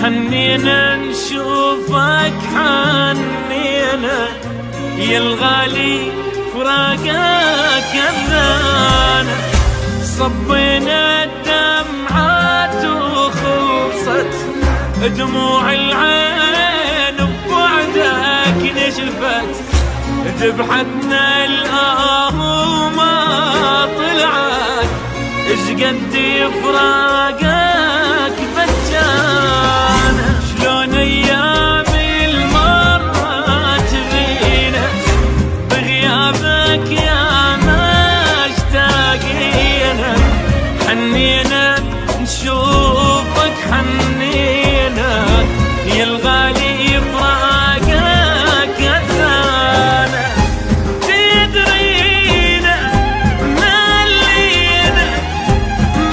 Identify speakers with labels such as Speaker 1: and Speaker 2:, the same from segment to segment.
Speaker 1: حنينا نشوفك حنينا يا الغالي فراقك أذانا. صبينا الدمعات وخلصت دموع العين ببعدك نشفت. ذبحتنا الآه ما طلعت اش قد فراقك بجانا. شلون ايام المرت بينا بغيابك يا ما اشتاقينا. حنينا نشوفك حنينا يا الغالي فراقك أذانا. تدرينا ملينا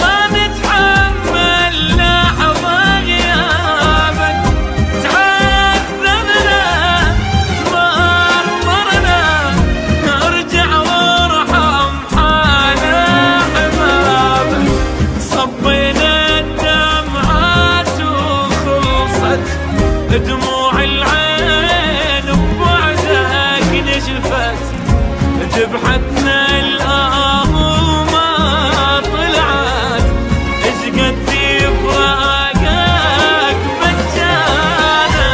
Speaker 1: ما نتحمل لحظة غيابك. تعذبنا مرمرنا ارجع وارحم حالنا حبابك. صبينا الدمعات وخلصت دموع العين ببعدك نشفت. ذبحتنا الآه ما طلعت اش قد فراقك بجانا.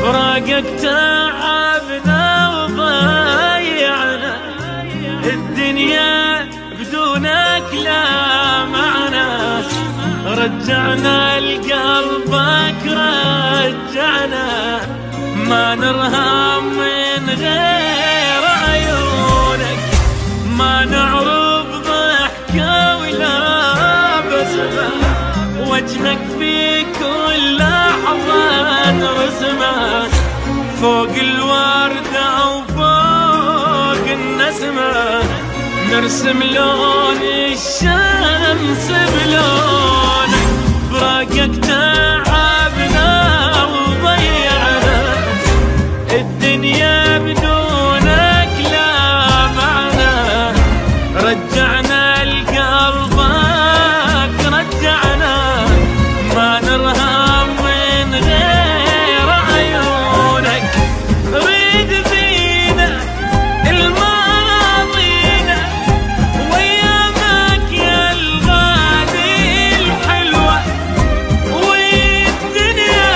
Speaker 1: فراقك تعبنا وضيعنا الدنيا بدونك لا معنى. رجعنا لقلبك رجعنا ما نرهب من غير عيونك. ما نعرف ضحكة ولا بسمة وجهك في كل لحظة رسمة. فوق الوردة وفوق النسمة نرسم لون الشمس بلونك. فراقك تعبنا وضيعنا الدنيا بدونك لا معنى. رجعنا لقلبك رجعنا ما نرهب من غير عيونك. ريد فينا الماضينا ويامك يا الغالي الحلوة. والدنيا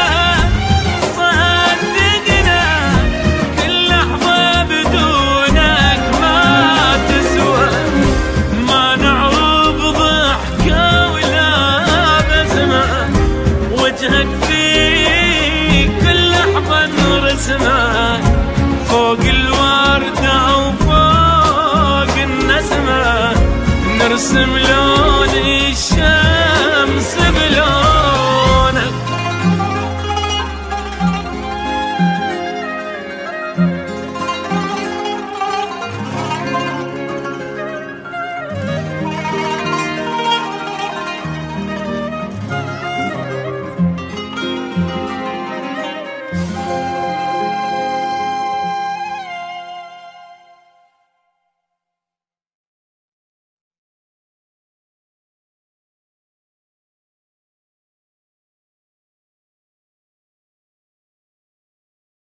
Speaker 1: صدقنا كل لحظة بدونك ما تسوى. ما نعرف ضحكة ولا بسمة وجهك في كل لحظة نرسمه. فوق الوردة وفوق النسمة نرسم لون